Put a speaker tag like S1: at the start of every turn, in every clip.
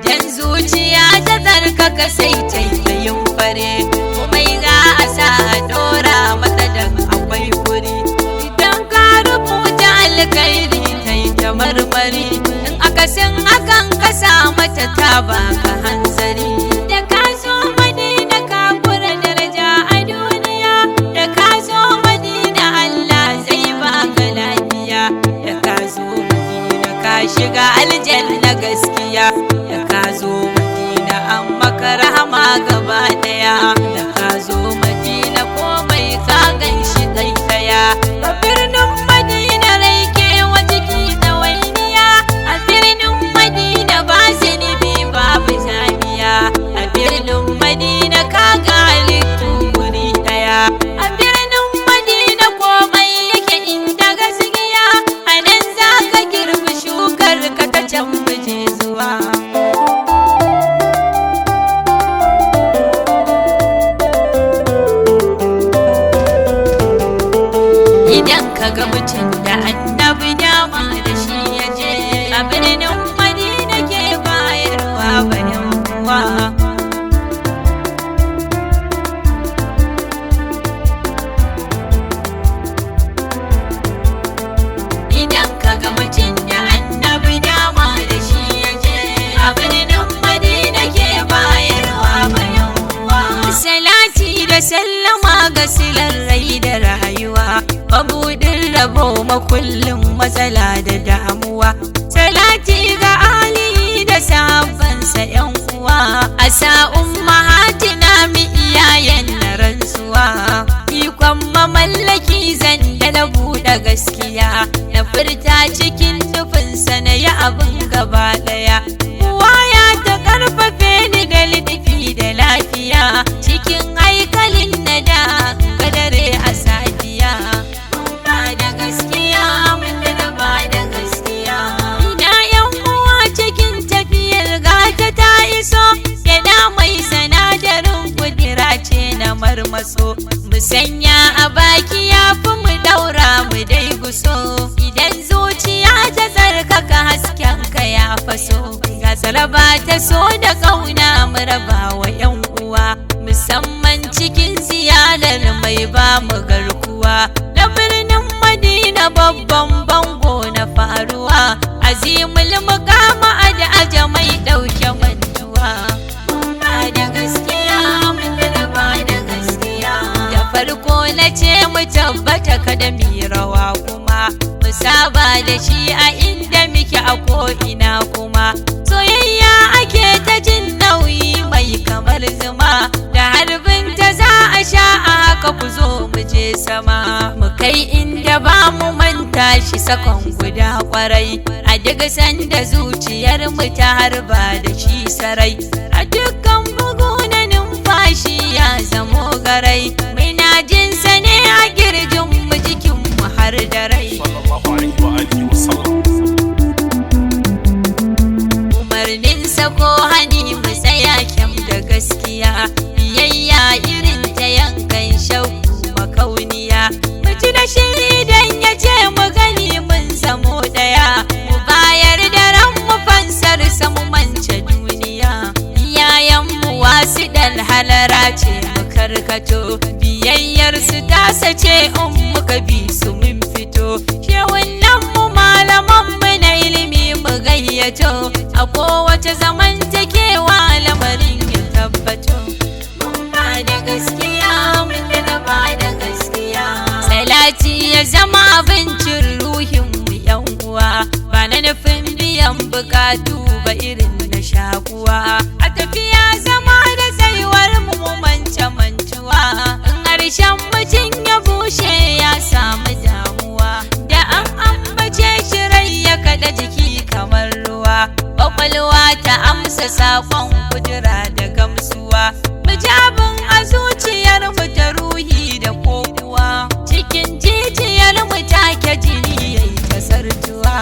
S1: idan zuciya ta tsarkaka sai ta yi yin fare komai za a sa a dora mata dan akwai wuri idan ka rubuta alkhairi ta yi ta marmari in akasin hakan ka sa mata ta baka hanzari da ka zo Madina ka kura daraja a duniya da ka zo Madina Allah zai baka lafiya da ka zo Madina ka shiga aljanna gaskiya da ka zo Madina an maka rahama gaba daya da ka zo Madina komai ka ganshi ɗaya a birnin Madina rai kewa jiki da wainiya a birnin Madina ba zunubi babu zaniya a birnin Madina ka ga halittu guri daya a birnin Madina komai yake inda gaskiya a nan za ka girbi shukar ka ta can muje zuwa idan ka ga mutum da annabi dama da shi ya je a birnin Madina ke bayarwa bayan uwa idan ka ga mutum da annabi dama da shi ya je a birnin Madina ke bayarwa bayan uwa salati da sallama ga silar rai da rayuwa mabudin rabo makullin matsala da damuwa salati ga ali da sahabbansa yan uwa a sa'un mahatina mi iyayen na rantsuwa ikon mamallaki zan da na buɗe gaskiya na furta cikin nufinsa na yi abin gaba ɗaya waya ta karfafe ni da littafi da lafiya cikin haikalin na da kadare a safiya da gaskiya mun da ba da gaskiya ina yan uwa cikin tafiyar gata ta iso yana mai sanadarin kudura ce na marmaso mu sanya a baki ya fi mu daura mu dai guso idan zuciya ta tsarkaka hasken ka ya faso ga salaba ta so da kauna mu raba wa yan uwa musamman cikin ziyarar mai ba mu garkuwa na birnin Madina babban bango na faruwa azimul mukama da aja mai dauke mantuwa ba da gaskiya mun da ba da gaskiya da farko na ce mu tabbata kada mi rawa kuma mu saba da shi a inda muke a ko'ina kuma soyayya ake ta jin nauyi mai kamar zuma da harbin ta za a sha a haka ku zo mu je sama mu kai inda ba mu manta shi sakon guda kwarai a duk sanda zuciyar mu ta harba da shi sarai a dukkan bugu na numfashi ya zamo garai muna jin sa ne a girjin mu jikin mu har da rai umarninsa ko hani mu tsaya kyam da gaskiya biyayya irin ta yankan shauku makauniya mu ci da shiri dan ya ce mu gani mun zamo daya mu bayar da ran mu fansar sa mu mance duniya iyayen mu wasu dal halara ce mu karkato biyayyar su ta sace in muka bi su mun fito shewunan mu malaman mu na ilimi mu gayyato a kowace zamantakewa lamarin ya tabbato ba da gaskiya mun da ba da gaskiya salati ya zama abincin ruhin mu yan uwa ba na nufin biyan bukatu ba irin na shakuwa a tafiya zama da tsayuwar mu mance mantuwa in harshen mutum ya bushe ya samu damuwa da an ambace shi rai ya kada jiki kamar ruwa kwakwalwa ta amsa sakon kudura da gamsuwa mujabin a zuciyar mu ta ruhi da kokuwa cikin jijiyar mu take jini yayi ta sartuwa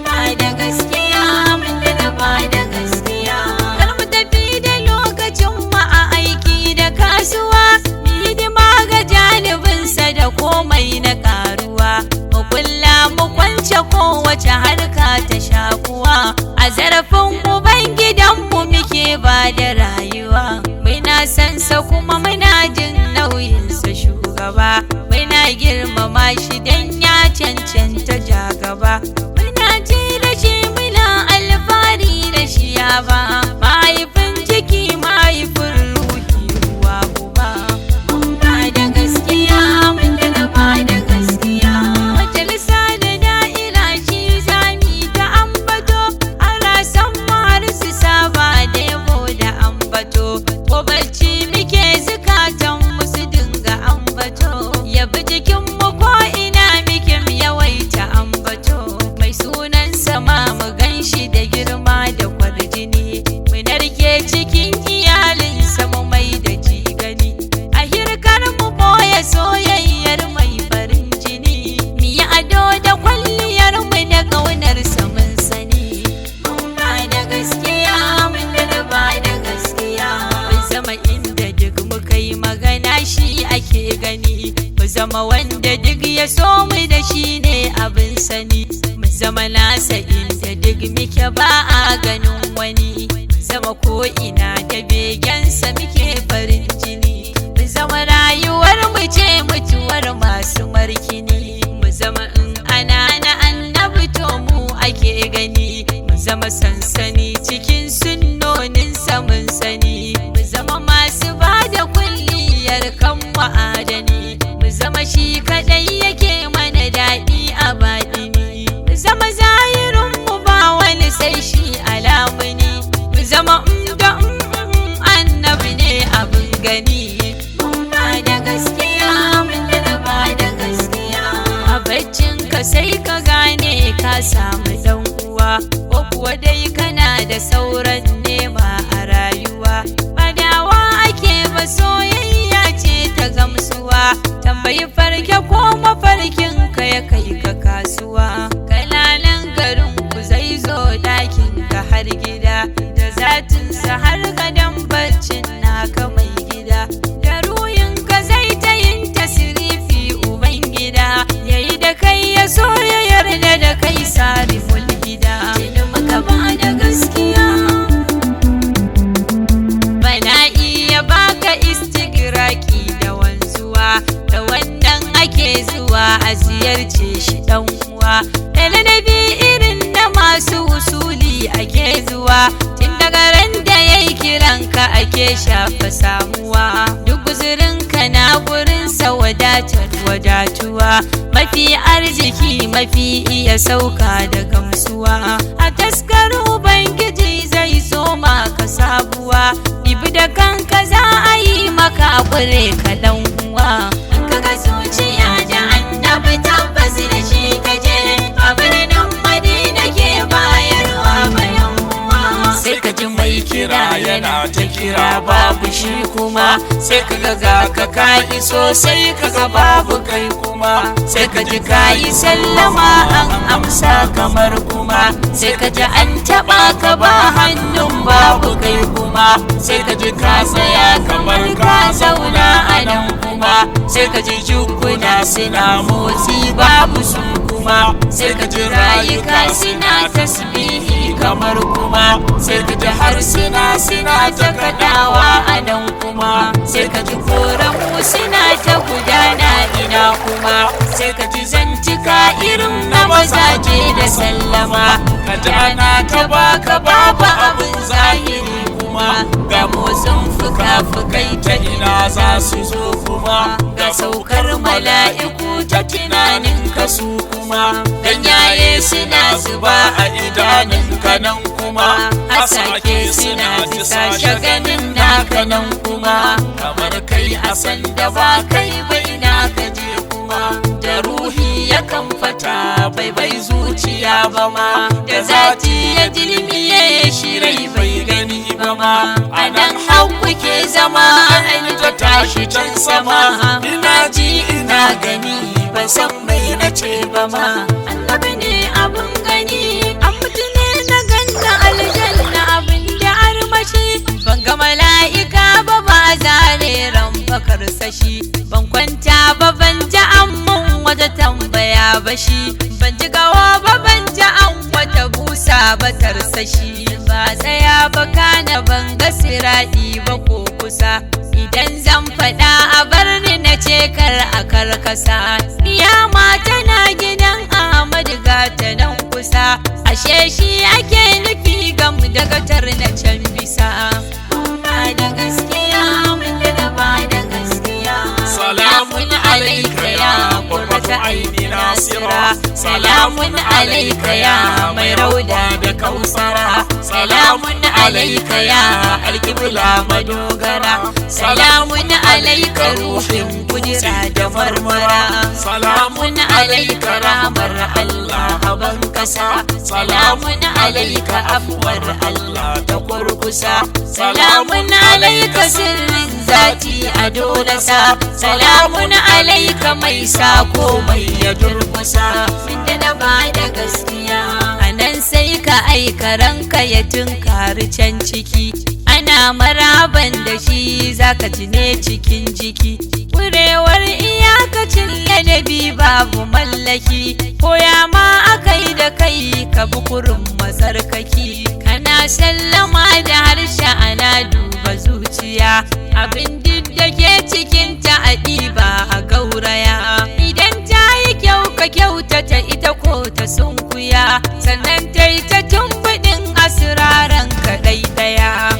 S1: ba da gaskiya mun da ba da gaskiya kar mu tafi da lokacin mu a aiki da kasuwa mu hidima ga janibinsa da komai na karuwa mu kulla mu kwance kowace harka ta shakuwa a zarafin ubangidan sansa kuma muna jin nauyinsa shugaba, muna girmama shi dan ya cancanta jagaba, muna ji da shi muna alfahari da shi ya ba mahaifin ciki mahaifin ruhi uwa uba. Mun ba da gaskiya mun da ba da gaskiya, majalisa da da'ira shi zami ta ambato, ana san har su saba da yabo da ambato, ko barci muke zukatan musu dinga ambato, yabi jikin mu ko ina muke yawaita ambato, mai sunan sama mu ganshi da girma da kwarjini, mu narke cikin iyalinsa mu mai da ji gani, a hirkar mu boye soyayyar mai farin jini, mu yi ado da kwalliyar mu da ƙaunar sa mun sani. Mun ba da gaskiya mun da ba da gaskiya, mun zama inda duk muka yi magana shi ake gani, mu zama wanda duk ya so mu da shi ne abin sani, mu zama nasa inda duk muke ba a ganin wani, mu zama ko ina da begensa muke farin jini, mu zama rayuwar mu ce mutuwar masu markini, mu zama in ana na annabi to mu ake gani, mu zama sansani cikin sunnoninsa mun sani, mu zama masu ba da kulliyar kan ma'adani, mu zama shi kadai yake mana daɗi a baɗini, mu zama zahirin mu ba wani sai shi alamuni, mu zama da annabi ne abin gani. Mun ba da gaskiya mun da ba da gaskiya, a baccin ka sai ka gane ka samu dan uwa, ko kuwa dai kana da sauran nema a rayuwa, badawa ake ba soyayya ce ta gamsuwa, tambayi farke ko mafarkin ka ya kai ka kasuwa, kananan garin ku zai zo ɗakin ka har gida, da zatinsa har gadon baccin naka mai gida, da ruhin ka zai ta yin tasirifi uban gida, yayi da kai ya so ya yarda da kai sariful gida. Tuni muka ba da gaskiya, bana iya baka istigraki da wanzuwa, da wannan ake zuwa a ziyarce shi dan uwa, da ladabi irin na masu usuli ake zuwa, tun daga ran da yayi kiranka ake shafa samuwa, duk guzurinka na gurinsa wadatuwa, mafi arziki mafi iya sauka da gamsuwa, a taskar ubangiji zai zo maka sabuwa, ibi da kanka za a yi maka kure ka dan uwa. Kaga zuciya da annabi tabbas da shi kaje, a birnin Madina ke bayarwa bayan uwa, sai ka ji mai kira yana ta kira babu shi kuma, sai ka ga ka iso sai ka ga babu kai kuma, sai ka ji ka yi sallama an amsa kamar kuma, sai ka ji an taɓa ka ba hannun babu kai kuma, sai ka ji ka tsaya kamar ka zauna a nan kuma, sai ka ji jukuna suna motsi babu su kuma, sai ka ji rayuka suna tasbihi kamar kuma, sai ka ji harsuna suna ta kaɗawa a nan kuma, sai ka ji koramu suna ta gudana ina kuma, sai ka ji zantika irin na mazaje da sallama, ka jana ta baka babu abin zahiri kuma, ga motsin fuka-fukai ta ina za su zo kuma, ga saukar mala'iku ta tunanin ka su kuma, ganyaye suna zuba a idanun ka nan kuma, asake suna disashe ganin naka nan kuma, kamar kai a sanda ba kai bai na ka je kuma, da ruhi yakan fata bai zuciya ba ma, da zati ya dilmiye shi rai bai gani ba ma, a nan hauku ke zama an ta tashi can sama, ina ji ina gani ban san mai na ce ba ma, annabi ne abin gani, an mutu ne na ganta aljanna abin da armashi, ban ga mala'ika ba ba zare ran fakar sashi, ban kwanta ba ban ji amman wata tambaya ba shi, ban ji gawa ba ban ji an wata busa ba tarsashi, ba tsaya ba kana ban ga siradi ba ko kusa idan zan faɗa a bar ni na ce kar a karkasa kiyama tana gidan Ahmadu gata nan kusa ashe shi ake nufi gam daga tar na can bisa ba da gaskiya mun da ba da gaskiya salamun alaika ya qurrata aini nasira salamun alaika ya mai rauda da kausara salamun alaika ya alqibla madogara salamun alaika ruhin kudira da marmara salamun alaika ramar Allah ban kasa salamun alaika afwar Allah ta kurkusa salamun alaika sirrin zati a donasa salamun alaika mai sako mai ya durkusa inda na ba da gaskiya anan sai ka aika ranka ya tunkari can ciki ana maraban da shi zaka ji ne cikin jiki kurewar iyakacin ladabi babu mallaki koya ma akai da kai ka bi kurin matsarkaki kana sallama da harshe ana duba zuciya abin da ke cikin ta a ɗiba a gauraya idan ta yi kyau ka kyautata ita ko ta sunkuya sannan ta yi ta tumbuɗin asiraran ka ɗaya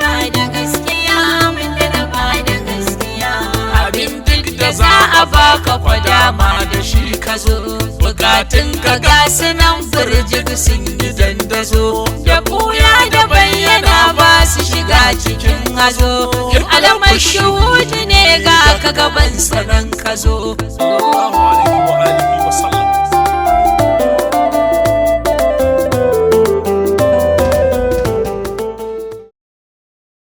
S1: ba da gaskiya mun da ba da gaskiya abin duk da za a baka kwadama da shi ka zo bukatun ka ga sunan birjig sun yi dandazo da buya da bayyana ba su shiga cikin hazo alamar shuhudi ne ga ka gaban sanan ka zo